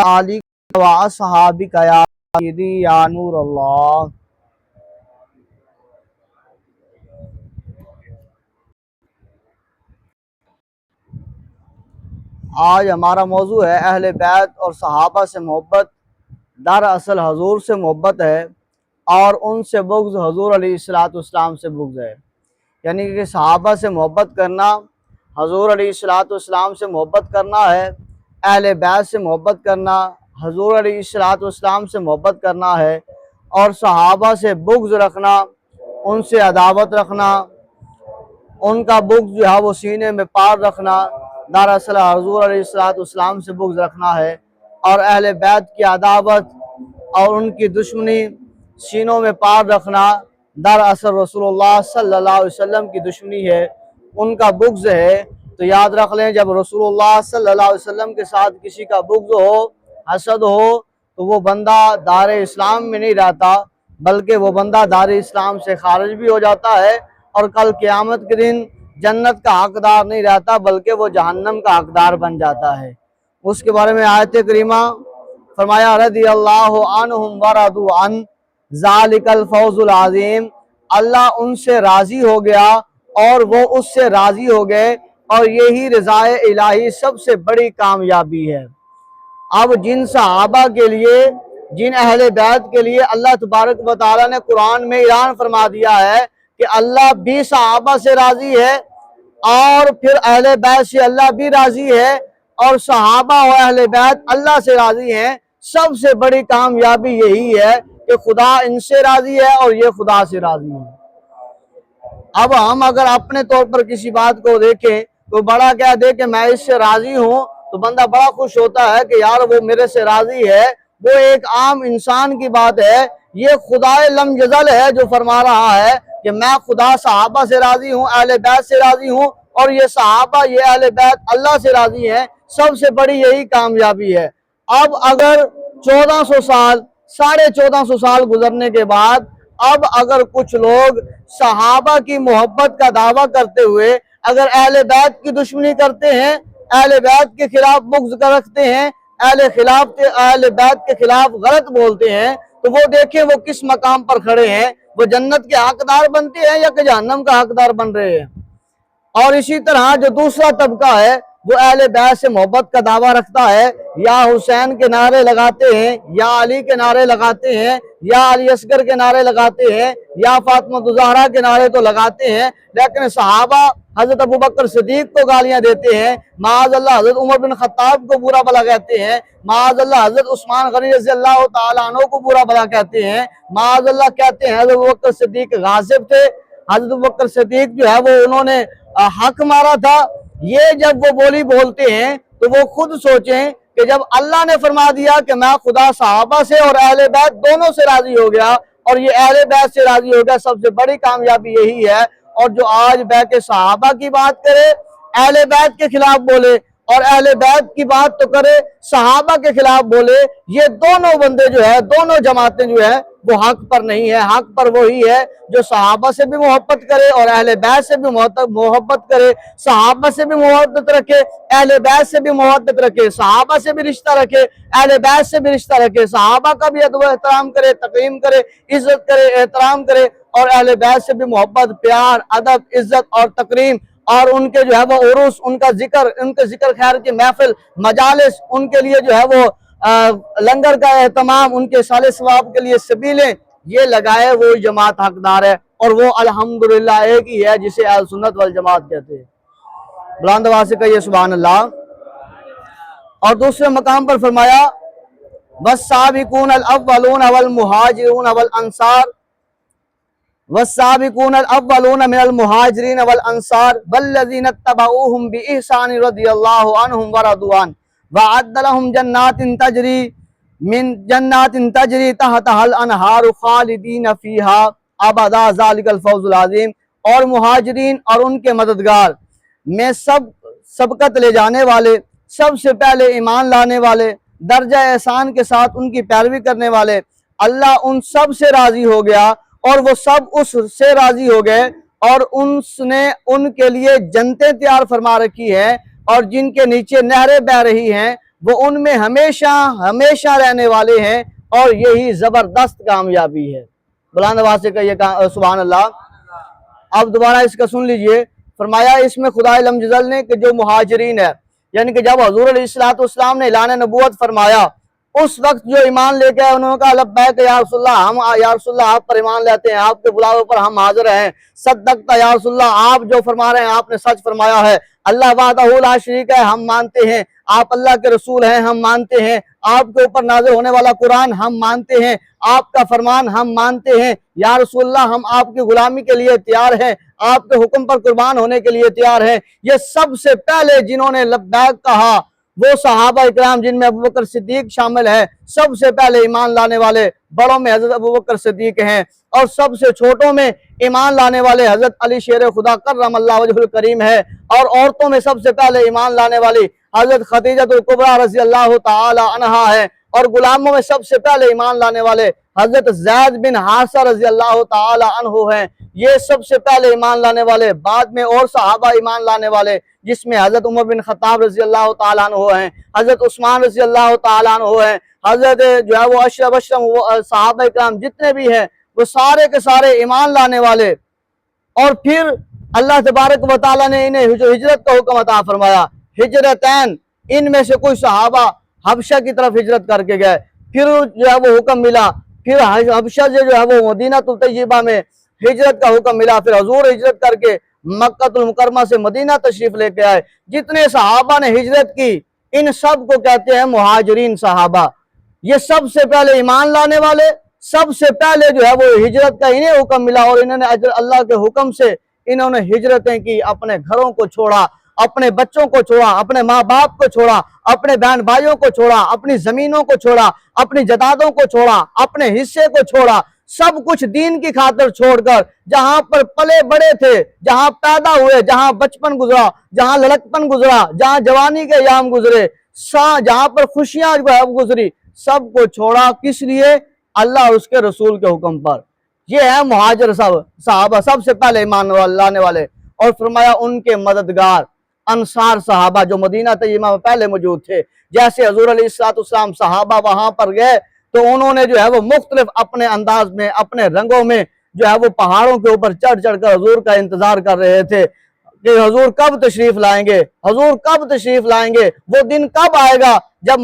آلک و اصحابک یا سیدی یا نور اللہ۔ آج ہمارا موضوع ہے اہل بیت اور صحابہ سے محبت۔ دراصل حضور سے محبت ہے اور ان سے بغض حضور علیہ السلام سے بغض ہے، یعنی کہ صحابہ سے محبت کرنا حضور علیہ السلام سے محبت کرنا ہے، اہل بیت سے محبت کرنا حضور علیہ السلام سے محبت کرنا ہے، اور صحابہ سے بغض رکھنا، ان سے عداوت رکھنا، ان کا بغض جو ہے وہ سینے میں پار رکھنا دراصل حضور علیہ السلام سے بغض رکھنا ہے، اور اہل بیت کی عداوت اور ان کی دشمنی سینوں میں پار رکھنا دراصل رسول اللہ صلی اللہ علیہ وسلم کی دشمنی ہے، ان کا بغض ہے۔ تو یاد رکھ لیں، جب رسول اللہ صلی اللہ علیہ وسلم کے ساتھ کسی کا بغض ہو، حسد ہو، تو وہ بندہ دار اسلام میں نہیں رہتا، بلکہ وہ بندہ دار اسلام سے خارج بھی ہو جاتا ہے، اور کل قیامت کے دن جنت کا حقدار نہیں رہتا بلکہ وہ جہنم کا حقدار بن جاتا ہے۔ اس کے بارے میں آیت کریمہ فرمایا رضی اللہ عنہم ورضوا عنہ ذالک الفوز العظیم، اللہ ان سے راضی ہو گیا اور وہ اس سے راضی ہو گئے، اور یہی رضائے الہی سب سے بڑی کامیابی ہے۔ اب جن صحابہ کے لیے، جن اہل بیت کے لیے اللہ تبارک و تعالیٰ نے قرآن میں اعلان فرما دیا ہے کہ اللہ بھی صحابہ سے راضی ہے، اور پھر اہل بیت سے اللہ بھی راضی ہے، اور صحابہ و اہل بیت اللہ سے راضی ہیں، سب سے بڑی کامیابی یہی ہے کہ خدا ان سے راضی ہے اور یہ خدا سے راضی ہے۔ اب ہم اگر اپنے طور پر کسی بات کو دیکھیں تو بڑا کیا دے کہ میں اس سے راضی ہوں، تو بندہ بڑا خوش ہوتا ہے کہ یار وہ میرے سے راضی ہے، وہ ایک عام انسان کی بات ہے۔ یہ خدا لم یزل ہے جو فرما رہا ہے کہ میں خدا صحابہ سے راضی ہوں، اہل بیت سے راضی ہوں، اور یہ صحابہ، یہ اہل بیت اللہ سے راضی ہیں، سب سے بڑی یہی کامیابی ہے۔ اب اگر 1400 سال، 1450 سال گزرنے کے بعد اب اگر کچھ لوگ صحابہ کی محبت کا دعویٰ کرتے ہوئے اگر اہل بیت کی دشمنی کرتے ہیں، اہل بیت کے خلاف بغض رکھتے ہیں، اہل بیت کے خلاف غلط بولتے ہیں، تو وہ دیکھیں وہ کس مقام پر کھڑے ہیں، وہ جنت کے حقدار بنتے ہیں یا کہ جہنم کا حقدار بن رہے ہیں۔ اور اسی طرح جو دوسرا طبقہ ہے وہ اہل بیت سے محبت کا دعویٰ رکھتا ہے، یا حسین کے نعرے لگاتے ہیں، یا علی کے نعرے لگاتے ہیں، یا علی اصغر کے نعرے لگاتے ہیں، یا فاطمہ الزہرا کے نعرے تو لگاتے ہیں، لیکن صحابہ حضرت ابوبکر صدیق کو گالیاں دیتے ہیں، معاذ اللہ حضرت عمر بن خطاب کو برا بھلا کہتے ہیں، معاذ اللہ حضرت عثمان غنی رضی اللہ تعالیٰ عنہ کو برا بھلا کہتے ہیں، معاذ اللہ کہتے ہیں حضرت ابوبکر صدیق غاصب تھے، حضرت ابوبکر صدیق جو ہے وہ انہوں نے حق مارا تھا۔ یہ جب وہ بولی بولتے ہیں تو وہ خود سوچیں کہ جب اللہ نے فرما دیا کہ میں خدا صحابہ سے اور اہل بیت دونوں سے راضی ہو گیا، اور یہ اہل بیت سے راضی ہو گیا، سب سے بڑی کامیابی یہی ہے۔ اور جو آج بیت صحابہ کی بات کرے، اہل بیت کے خلاف بولے، اور اہل بیت کی بات تو کرے صحابہ کے خلاف بولے، یہ دونوں بندے جو ہے، دونوں جماعتیں جو ہے وہ حق پر نہیں ہے۔ حق پر وہی ہے جو صحابہ سے بھی محبت کرے اور اہل بیت سے بھی محبت کرے، صحابہ سے بھی محبت رکھے، اہل بیت سے بھی محبت رکھے، صحابہ سے بھی رشتہ رکھے، اہل بیت سے بھی رشتہ رکھے، صحابہ کا بھی ادب و احترام کرے، تقریم کرے، عزت کرے، احترام کرے، اور اہل بیت سے بھی محبت، پیار، ادب، عزت اور تقریم، اور ان کے جو ہے وہ عرس، ان کے ذکر خیر کی محفل، مجالس، ان کے لیے جو ہے وہ لنگر کا اہتمام، ان کے صالح ثواب کے لیے سبیلیں، یہ لگائے وہی جماعت حقدار ہے، اور وہ الحمدللہ ایک ہی ہے جسے اہل سنت والجماعت کہتے ہیں۔ بلند آواز سے کہیے سبحان اللہ۔ اور دوسرے مقام پر فرمایا والسابقون الاولون والمہاجرون والانصار والسابقون الاولون من المہاجرین والانصار والذین اتبعوہم بإحسان رضی اللہ عنہم ورضوا عنہ وأعد لهم جنات تجری تحتها الانہار خالدین فیہا ابدا ذالک الفوز العظیم۔ اور مہاجرین اور ان کے مددگار میں سبقت لے جانے والے، سب سے پہلے ایمان لانے والے، درجہ احسان کے ساتھ ان کی پیروی کرنے والے، اللہ ان سب سے راضی ہو گیا، اور وہ سب اس سے راضی ہو گئے، اور اس نے ان کے لیے جنتیں تیار فرما رکھی ہیں، اور جن کے نیچے نہریں بہہ رہی ہیں، وہ ان میں ہمیشہ ہمیشہ رہنے والے ہیں، اور یہی زبردست کامیابی ہے۔ بلند آواز سے کہیے سبحان اللہ۔ اب دوبارہ اس کا سن لیجئے، فرمایا اس میں خدا علم جل نے کہ جو مہاجرین ہے، یعنی کہ جب حضور علیہ السلام نے اعلان نبوت فرمایا، اس وقت جو ایمان لے کے انہوں نے کہا لبیک یا رسول اللہ، ہم یا رسول اللہ آپ پر ایمان لیتے ہیں، آپ کے بلاوے پر ہم حاضر ہیں، صدقت یا رسول اللہ، آپ جو فرما رہے ہیں آپ نے سچ فرمایا ہے، اللہ وحدہ لا شریک ہے ہم مانتے ہیں، آپ اللہ کے رسول ہیں ہم مانتے ہیں، آپ کے اوپر نازل ہونے والا قرآن ہم مانتے ہیں، آپ کا فرمان ہم مانتے ہیں، یا رسول اللہ ہم آپ کی غلامی کے لیے تیار ہیں، آپ کے حکم پر قربان ہونے کے لیے تیار ہیں۔ یہ سب سے پہلے جنہوں نے لبیک کہا وہ صحابہ اکرام، جن میں ابوبکر صدیق شامل ہے، سب سے پہلے ایمان لانے والے بڑوں میں حضرت ابوبکر صدیق ہیں، اور سب سے چھوٹوں میں ایمان لانے والے حضرت علی شیر خدا کرم اللہ وجہ الکریم ہے، اور عورتوں میں سب سے پہلے ایمان لانے والی حضرت خدیجہ الکبریٰ رضی اللہ تعالی عنہا ہے، اور غلاموں میں سب سے پہلے ایمان لانے والے حضرت زید بن حارثہ رضی اللہ تعالی عنہ ہیں۔ یہ سب سے پہلے ایمان لانے والے، بعد میں اور صحابہ ایمان لانے والے، جس میں حضرت عمر بن خطاب رضی اللہ تعالیٰ عنہ ہیں، حضرت عثمان رضی اللہ تعالیٰ عنہ ہیں، حضرت جو ہے وہ اشرف صحابہ اکرام جتنے بھی ہیں وہ سارے کے سارے ایمان لانے والے۔ اور پھر اللہ تبارک و تعالیٰ نے انہیں ہجرت کا حکم عطا فرمایا، ہجرتین، ان میں سے کوئی صحابہ حبشہ کی طرف ہجرت کر کے گئے، پھر جو ہے وہ حکم ملا، پھر حبشہ سے جو ہے وہ مدینہ طیبہ میں ہجرت کا حکم ملا، پھر حضور ہجرت کر کے مکہ المکرمہ سے مدینہ تشریف لے کے آئے۔ جتنے صحابہ نے ہجرت کی ان سب کو کہتے ہیں مہاجرین صحابہ۔ یہ سب سے پہلے ایمان لانے والے، سب سے پہلے جو ہے وہ ہجرت کا انہیں حکم ملا، اور انہوں نے اللہ کے حکم سے انہوں نے ہجرتیں کی، اپنے گھروں کو چھوڑا، اپنے بچوں کو چھوڑا، اپنے ماں باپ کو چھوڑا، اپنے بہن بھائیوں کو چھوڑا، اپنی زمینوں کو چھوڑا، اپنی جائیدادوں کو چھوڑا، اپنے حصے کو چھوڑا، سب کچھ دین کی خاطر چھوڑ کر، جہاں پر پلے بڑے تھے، جہاں پیدا ہوئے، جہاں بچپن گزرا، جہاں لڑکپن گزرا، جہاں جوانی کے ایام گزرے، جہاں پر خوشیاں گزری، سب کو چھوڑا، کس لیے؟ اللہ اور اس کے رسول کے حکم پر۔ یہ ہے مہاجر صحابہ، سب سے پہلے ایمان لانے والے۔ اور فرمایا ان کے مددگار انصار صحابہ جو مدینہ طیبہ میں پہلے موجود تھے، جیسے حضور علیہ السلام صحابہ وہاں پر گئے تو انہوں نے جو ہے وہ مختلف اپنے انداز میں، اپنے رنگوں میں جو ہے وہ پہاڑوں کے اوپر چڑھ چڑھ کر حضور کا انتظار کر رہے تھے کہ حضور کب تشریف لائیں گے، حضور کب تشریف لائیں گے، وہ دن کب آئے گا جب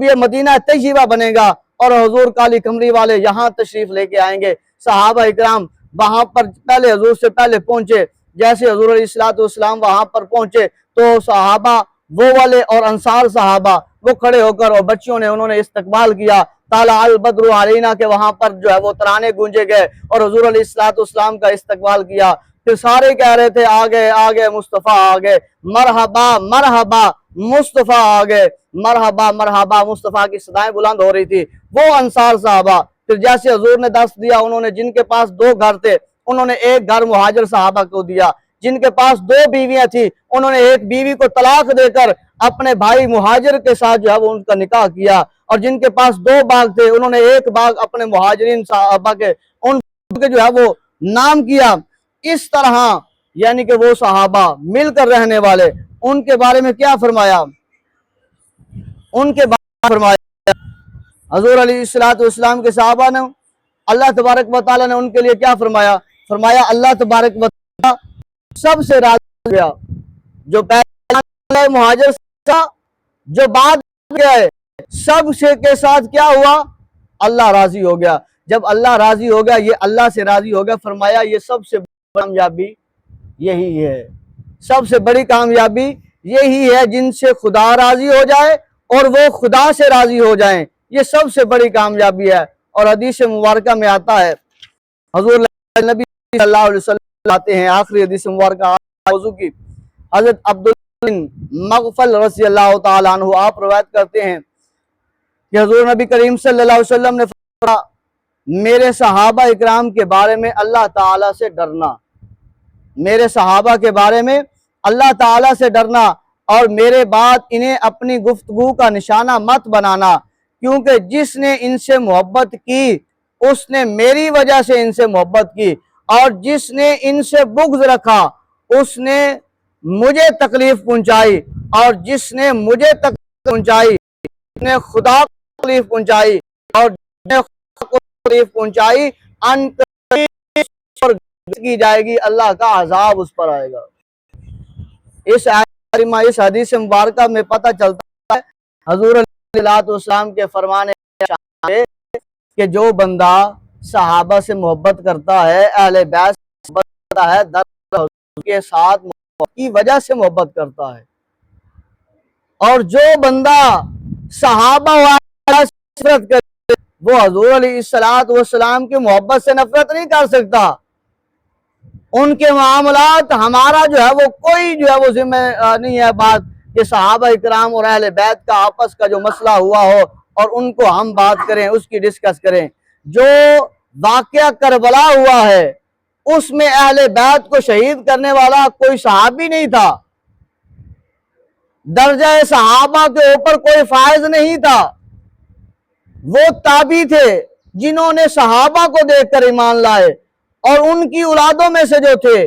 یہ مدینہ طیبہ بنے گا اور حضور کالی کمری والے یہاں تشریف لے کے آئیں گے۔ صحابہ اکرام وہاں پر پہلے حضور سے پہلے پہنچے، جیسے حضور علیہ السلام وہاں پر پہنچے تو صحابہ وہ والے اور انصار صحابہ وہ کھڑے ہو کر، اور بچیوں نے انہوں نے استقبال کیا، طلع البدر علینا کے وہاں پر جو ہے وہ ترانے گونجے گئے اور حضور علیہ السلام کا استقبال کیا۔ پھر سارے کہہ رہے تھے آگے آگے مصطفیٰ آگے، مرحبا مرحبا مصطفیٰ آگے، مرحبا مرحبا مصطفیٰ کی صدائیں بلند ہو رہی تھی۔ وہ انصار صحابہ پھر جیسے حضور نے دست دیا، انہوں نے جن کے پاس 2 گھر تھے انہوں نے ایک گھر مہاجر صحابہ کو دیا، جن کے پاس 2 بیویاں تھی انہوں نے ایک بیوی کو طلاق دے کر اپنے بھائی مہاجر کے ساتھ جو ہے وہ ان کا نکاح کیا، اور جن کے پاس 2 باغ تھے انہوں نے ایک باغ اپنے مہاجرین صحابہ کے ان کے جو ہے وہ نام کیا۔ اس طرح یعنی کہ وہ صحابہ مل کر رہنے والے، ان کے بارے میں کیا فرمایا؟ ان کے بارے میں فرمایا حضور علیہ السلام کے صحابہ نے، اللہ تبارک و تعالیٰ نے ان کے لیے کیا فرمایا؟ فرمایا اللہ تبارک و تعالیٰ سب سے راضی ہو گیا، جو پہلے مہاجر تھا، جو بعد میں گئے، سب سے کے ساتھ کیا ہوا؟ اللہ راضی ہو گیا۔ جب اللہ راضی ہو گیا، یہ اللہ سے راضی ہو گیا، فرمایا یہ سب سے بڑی کامیابی یہی ہے، سب سے بڑی کامیابی یہی ہے جن سے خدا راضی ہو جائے اور وہ خدا سے راضی ہو جائیں، یہ سب سے بڑی کامیابی ہے۔ اور حدیث مبارکہ میں آتا ہے، حضور نبی صلی اللہ علیہ وسلم آتے ہیں، آخری حدیث مبارکہ موضوع کی، حضرت عبداللہ بن مغفل رضی اللہ تعالیٰ عنہ آپ روایت کرتے ہیں کہ حضور نبی کریم صلی اللہ علیہ وسلم نے فرمایا میرے صحابہ اکرام کے بارے میں اللہ تعالیٰ سے ڈرنا، میرے صحابہ کے بارے میں اللہ تعالیٰ سے ڈرنا، اور میرے بعد انہیں اپنی گفتگو کا نشانہ مت بنانا، کیونکہ جس نے ان سے محبت کی اس نے میری وجہ سے ان سے محبت کی، اور جس نے ان سے بغض رکھا اس نے مجھے تکلیف پہنچائی، اور جس نے مجھے پہنچائی، نے خدا کو تکلیف پہنچائی، اور نے خدا کو تکلیف پہنچائی ان پر کی جائے گی، اللہ کا عذاب اس پر آئے گا۔ اس اس حدیث مبارکہ میں پتہ چلتا ہے حضور علیہ السلام کے فرمانے کہ جو بندہ صحابہ سے محبت کرتا ہے، اہل بیت سے محبت کرتا ہے، در حضور کے ساتھ محبت کی وجہ سے محبت کرتا ہے، اور جو بندہ صحابہ والا سے نفرت کرے وہ حضور علیہ السلام کی محبت سے نفرت نہیں کر سکتا۔ ان کے معاملات ہمارا جو ہے وہ کوئی جو ہے وہ ذمہ نہیں ہے بات کہ صحابہ اکرام اور اہل بیت کا آپس کا جو مسئلہ ہوا ہو اور ان کو ہم بات کریں، اس کی ڈسکس کریں۔ جو واقعہ کربلا ہوا ہے اس میں اہل بیت کو شہید کرنے والا کوئی صحابی نہیں تھا، درجہ صحابہ کے اوپر کوئی فائز نہیں تھا، وہ تابعی تھے جنہوں نے صحابہ کو دیکھ کر ایمان لائے، اور ان کی اولادوں میں سے جو تھے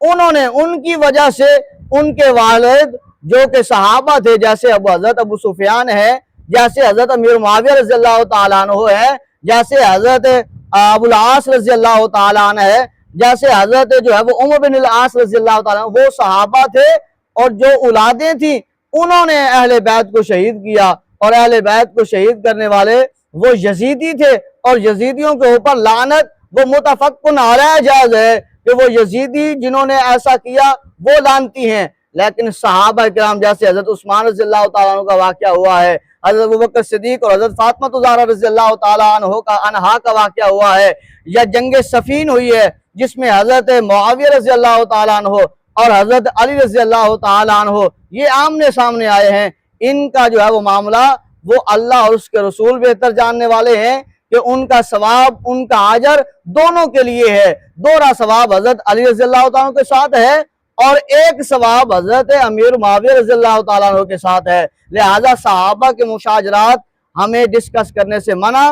انہوں نے ان کی وجہ سے ان کے والد جو کہ صحابہ تھے، جیسے حضرت ابو سفیان ہے، جیسے حضرت امیر معاویہ رضی اللہ تعالیٰ عنہ ہے، جیسے حضرت ابو العاص رضی اللہ تعالیٰ عنہ ہے، جیسے حضرت جو ہے وہ عمر بن العاص رضی اللہ تعالیٰ عنہ، وہ صحابہ تھے، اور جو اولادیں تھیں انہوں نے اہل بیت کو شہید کیا، اور اہل بیت کو شہید کرنے والے وہ یزیدی تھے، اور یزیدیوں کے اوپر لعنت وہ متفقن علیہ جائز ہے کہ وہ یزیدی جنہوں نے ایسا کیا وہ لعنتی ہیں، لیکن صحابہ کرام جیسے حضرت عثمان رضی اللہ تعالیٰ عنہ کا واقعہ ہوا ہے، حضرت ابوبکر صدیق اور حضرت فاطمہ الزہرا رضی اللہ تعالیٰ عنہا کا واقعہ ہوا ہے، یا جنگ صفین ہوئی ہے جس میں حضرت معاویہ رضی اللہ تعالیٰ عنہ اور حضرت علی رضی اللہ تعالیٰ عنہ یہ آمنے سامنے آئے ہیں۔ ان کا جو ہے وہ معاملہ وہ اللہ اور اس کے رسول بہتر جاننے والے ہیں کہ ان کا ثواب، ان کا اجر دونوں کے لیے ہے۔ دوہرا ثواب حضرت علی رضی اللہ تعالیٰ عنہ کے ساتھ ہے، اور ایک ثواب حضرت امیر معاویہ رضی اللہ تعالیٰ عنہ کے ساتھ ہے۔ لہذا صحابہ کے مشاجرات ہمیں ڈسکس کرنے سے منع،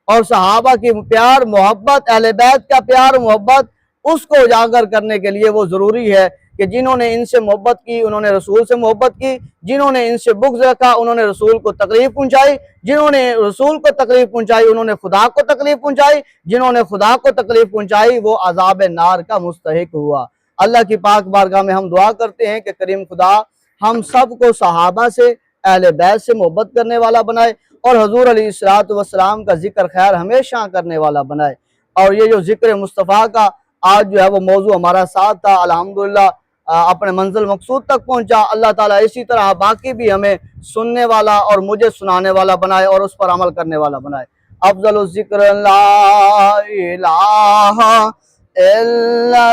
اور صحابہ کی پیار محبت، اہل بیت کا پیار محبت، اس کو اجاگر کرنے کے لیے وہ ضروری ہے کہ جنہوں نے ان سے محبت کی انہوں نے رسول سے محبت کی، جنہوں نے ان سے بغض رکھا انہوں نے رسول کو تکلیف پہنچائی، جنہوں نے رسول کو تکلیف پہنچائی انہوں نے خدا کو تکلیف پہنچائی، جنہوں نے خدا کو تکلیف پہنچائی وہ عذاب نار کا مستحق ہوا۔ اللہ کی پاک بارگاہ میں ہم دعا کرتے ہیں کہ کریم خدا ہم سب کو صحابہ سے، اہل بیت سے محبت کرنے والا بنائے، اور حضور علیہ السلام کا ذکر خیر ہمیشہ کرنے والا بنائے۔ اور یہ جو ذکر مصطفیٰ کا آج جو ہے وہ موضوع ہمارا ساتھ تھا، الحمدللہ اپنے منزل مقصود تک پہنچا۔ اللہ تعالیٰ اسی طرح باقی بھی ہمیں سننے والا اور مجھے سنانے والا بنائے اور اس پر عمل کرنے والا بنائے۔ افضل الذکر لا الہ الا